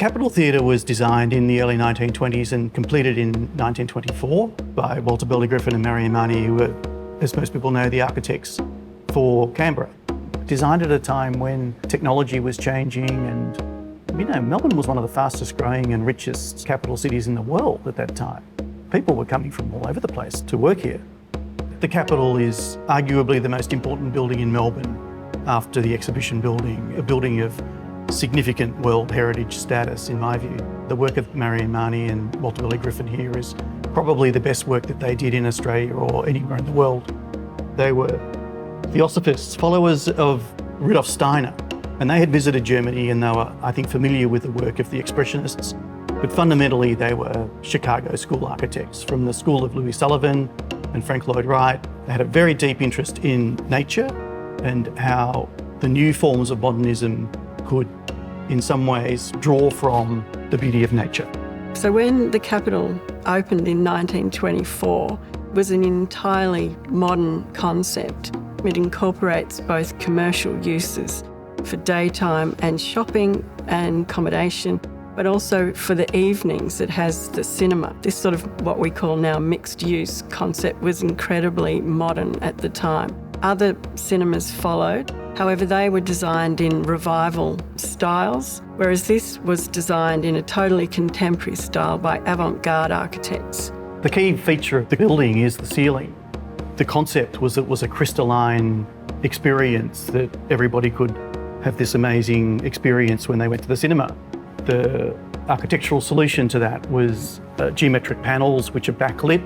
Capitol Theatre was designed in the early 1920s and completed in 1924 by Walter Burley Griffin and Marion Marnie, who were, as most people know, the architects for Canberra. Designed at a time when technology was changing and, Melbourne was one of the fastest growing and richest capital cities in the world at that time. People were coming from all over the place to work here. The Capitol is arguably the most important building in Melbourne after the Exhibition Building, a building of significant World Heritage status, in my view. The work of Marion Marnie and Walter Burley Griffin here is probably the best work that they did in Australia or anywhere in the world. They were Theosophists, followers of Rudolf Steiner, and they had visited Germany and they were, I think, familiar with the work of the Expressionists. But fundamentally, they were Chicago school architects from the school of Louis Sullivan and Frank Lloyd Wright. They had a very deep interest in nature and how the new forms of modernism could, in some ways, draw from the beauty of nature. So when the Capitol opened in 1924, it was an entirely modern concept. It incorporates both commercial uses for daytime and shopping and accommodation, but also for the evenings it has the cinema. This sort of what we call now mixed use concept was incredibly modern at the time. Other cinemas followed, however they were designed in revival styles, whereas this was designed in a totally contemporary style by avant-garde architects. The key feature of the building is the ceiling. The concept was it was a crystalline experience that everybody could have this amazing experience when they went to the cinema. The architectural solution to that was geometric panels which are backlit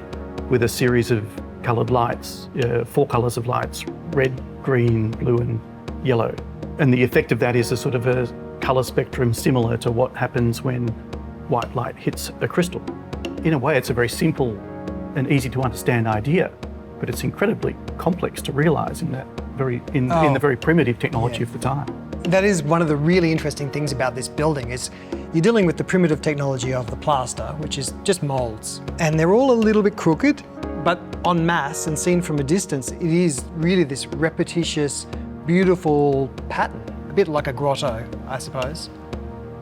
with a series of coloured lights, 4 colours of lights, red, green, blue and yellow. And the effect of that is a sort of a colour spectrum similar to what happens when white light hits a crystal. In a way, it's a very simple and easy to understand idea, but it's incredibly complex to realise in the very primitive technology of the time. That is one of the really interesting things about this building is you're dealing with the primitive technology of the plaster, which is just moulds. And they're all a little bit crooked, but en masse and seen from a distance, it is really this repetitious, beautiful pattern, a bit like a grotto, I suppose.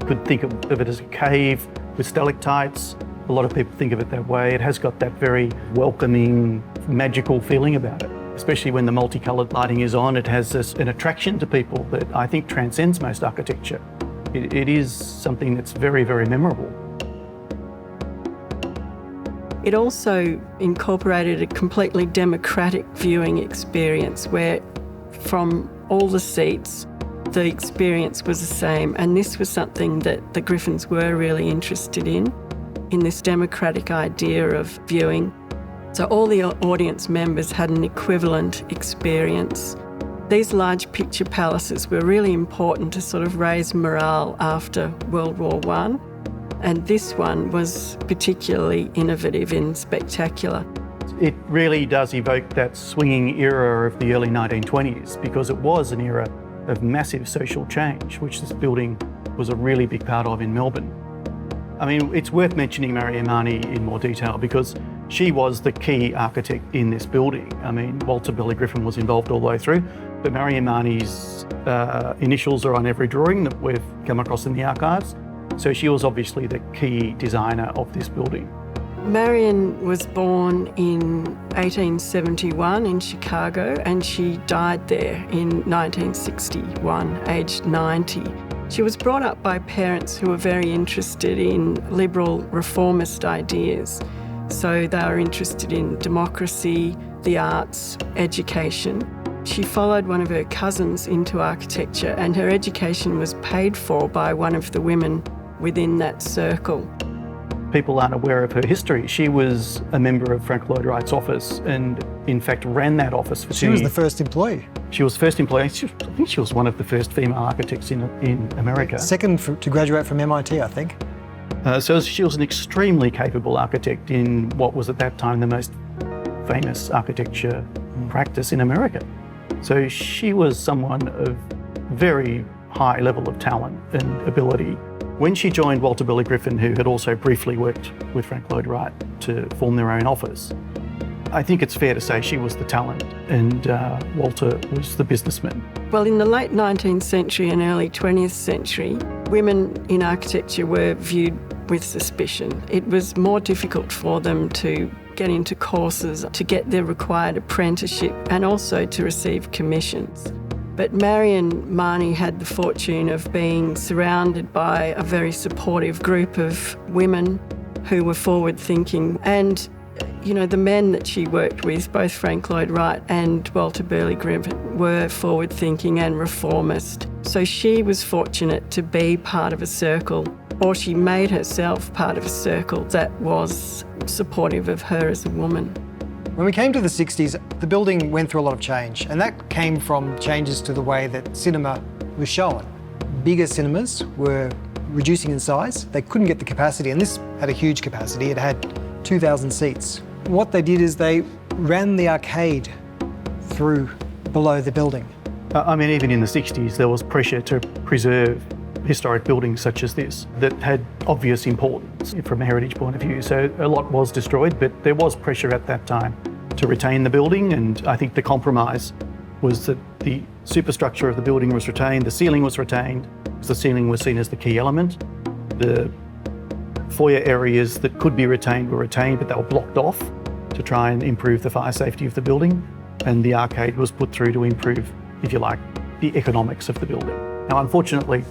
You could think of it as a cave with stalactites. A lot of people think of it that way. It has got that very welcoming, magical feeling about it. Especially when the multicoloured lighting is on, it has an attraction to people that I think transcends most architecture. It is something that's very, very memorable. It also incorporated a completely democratic viewing experience where from all the seats, the experience was the same. And this was something that the Griffins were really interested in this democratic idea of viewing. So all the audience members had an equivalent experience. These large picture palaces were really important to sort of raise morale after World War I. And this one was particularly innovative and spectacular. It really does evoke that swinging era of the early 1920s because it was an era of massive social change, which this building was a really big part of in Melbourne. I mean, it's worth mentioning Marion Marnie in more detail because she was the key architect in this building. I mean, Walter Burley Griffin was involved all the way through, but Marion Marnie's initials are on every drawing that we've come across in the archives. So she was obviously the key designer of this building. Marion was born in 1871 in Chicago and she died there in 1961, aged 90. She was brought up by parents who were very interested in liberal reformist ideas. So they were interested in democracy, the arts, education. She followed one of her cousins into architecture and her education was paid for by one of the women within that circle. People aren't aware of her history. She was a member of Frank Lloyd Wright's office and in fact ran that office for 2 years. She was the first employee. She was first employee. I think she was one of the first female architects in America. Second to graduate from MIT, I think. So she was an extremely capable architect in what was at that time the most famous architecture practice in America. So she was someone of very high level of talent and ability. When she joined Walter Burley Griffin, who had also briefly worked with Frank Lloyd Wright to form their own office, I think it's fair to say she was the talent and Walter was the businessman. Well, in the late 19th century and early 20th century, Women in architecture were viewed with suspicion. It was more difficult for them to get into courses, to get their required apprenticeship, and also to receive commissions. But Marion Marnie had the fortune of being surrounded by a very supportive group of women who were forward-thinking. And, you know, the men that she worked with, both Frank Lloyd Wright and Walter Burley Griffin, were forward-thinking and reformist. So she was fortunate to be part of a circle, or she made herself part of a circle that was supportive of her as a woman. When we came to the 60s, the building went through a lot of change, and that came from changes to the way that cinema was shown. Bigger cinemas were reducing in size. They couldn't get the capacity, and this had a huge capacity. It had 2,000 seats. What they did is they ran the arcade through below the building. I mean, even in the 60s, there was pressure to preserve historic buildings such as this that had obvious importance from a heritage point of view. So a lot was destroyed, but there was pressure at that time to retain the building, and I think the compromise was that the superstructure of the building was retained, the ceiling was retained, because the ceiling was seen as the key element. The foyer areas that could be retained were retained, but they were blocked off to try and improve the fire safety of the building, and the arcade was put through to improve, if you like, the economics of the building. Now, unfortunately,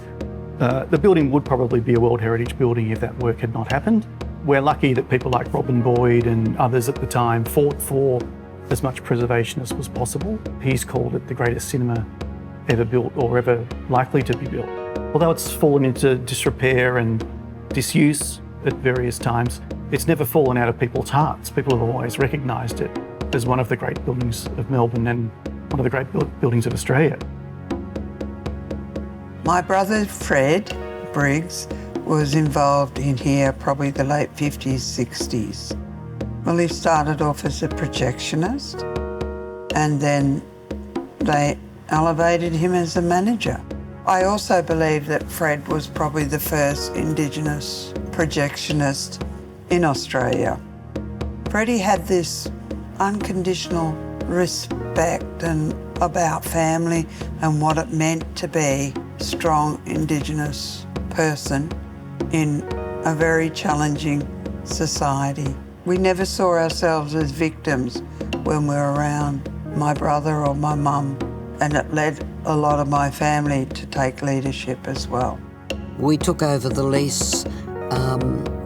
the building would probably be a World Heritage building if that work had not happened. We're lucky that people like Robin Boyd and others at the time fought for as much preservation as was possible. He's called it the greatest cinema ever built or ever likely to be built. Although it's fallen into disrepair and disuse at various times, it's never fallen out of people's hearts. People have always recognised it as one of the great buildings of Melbourne and one of the great buildings of Australia. My brother Fred Briggs was involved in here probably the late 50s, 60s. Well, he started off as a projectionist, and then they elevated him as a manager. I also believe that Fred was probably the first Indigenous projectionist in Australia. Freddie had this unconditional respect and about family and what it meant to be a strong Indigenous person in a very challenging society. We never saw ourselves as victims when we were around my brother or my mum, and it led a lot of my family to take leadership as well. We took over the lease,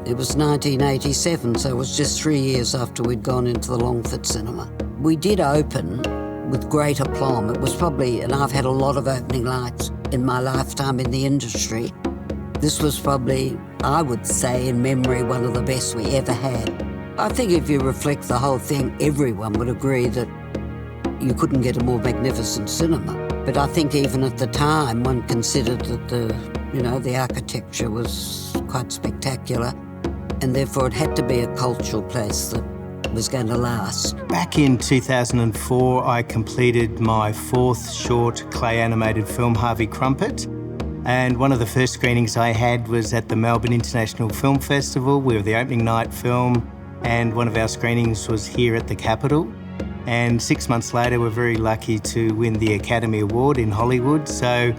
it was 1987, so it was just 3 years after we'd gone into the Longford Cinema. We did open with great aplomb. It was probably, and I've had a lot of opening nights in my lifetime in the industry. This was probably, I would say in memory, one of the best we ever had. I think if you reflect the whole thing, everyone would agree that you couldn't get a more magnificent cinema. But I think even at the time, one considered that the architecture was quite spectacular, and therefore it had to be a cultural place that was going to last. Back in 2004, I completed my 4th short clay animated film, Harvey Crumpet. And one of the first screenings I had was at the Melbourne International Film Festival. We were the opening night film, and one of our screenings was here at the Capitol. And 6 months later, we're very lucky to win the Academy Award in Hollywood. So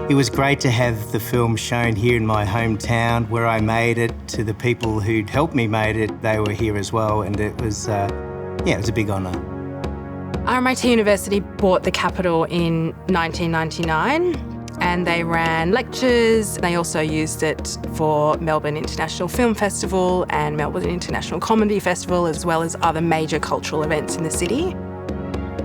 it was great to have the film shown here in my hometown where I made it. To the people who'd helped me made it, they were here as well. And it was, it was a big honour. RMIT University bought the Capitol in 1999. And they ran lectures. They also used it for Melbourne International Film Festival and Melbourne International Comedy Festival, as well as other major cultural events in the city.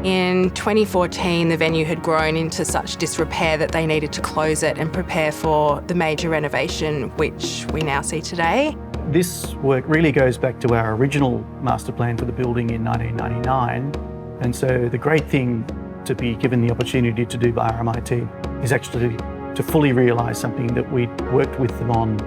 In 2014, the venue had grown into such disrepair that they needed to close it and prepare for the major renovation, which we now see today. This work really goes back to our original master plan for the building in 1999. And so the great thing to be given the opportunity to do by RMIT is actually to fully realise something that we worked with them on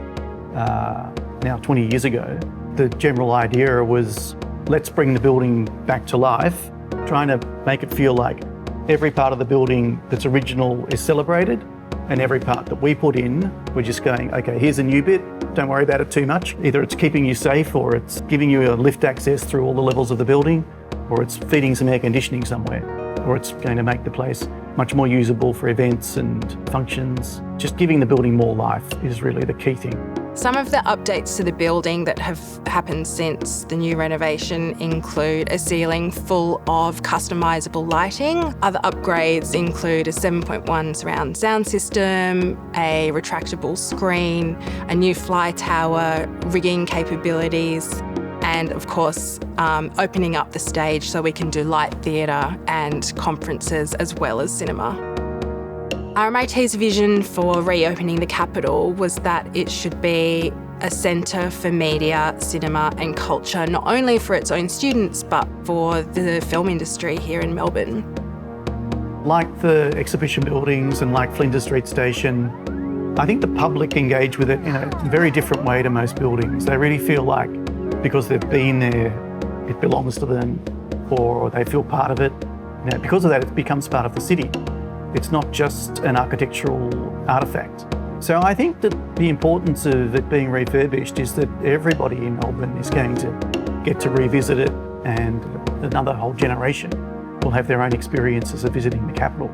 now 20 years ago. The general idea was, let's bring the building back to life, trying to make it feel like every part of the building that's original is celebrated, and every part that we put in, we're just going, okay, here's a new bit, don't worry about it too much. Either it's keeping you safe, or it's giving you a lift access through all the levels of the building, or it's feeding some air conditioning somewhere. or it's going to make the place much more usable for events and functions. Just giving the building more life is really the key thing. Some of the updates to the building that have happened since the new renovation include a ceiling full of customisable lighting. Other upgrades include a 7.1 surround sound system, a retractable screen, a new fly tower, rigging capabilities, and of course, opening up the stage so we can do light theatre and conferences as well as cinema. RMIT's vision for reopening the capital was that it should be a centre for media, cinema and culture, not only for its own students, but for the film industry here in Melbourne. Like the exhibition buildings and like Flinders Street Station, I think the public engage with it in a very different way to most buildings. They really feel like because they've been there, it belongs to them, or they feel part of it. Because of that, it becomes part of the city. It's not just an architectural artefact. So I think that the importance of it being refurbished is that everybody in Melbourne is going to get to revisit it, and another whole generation will have their own experiences of visiting the capital.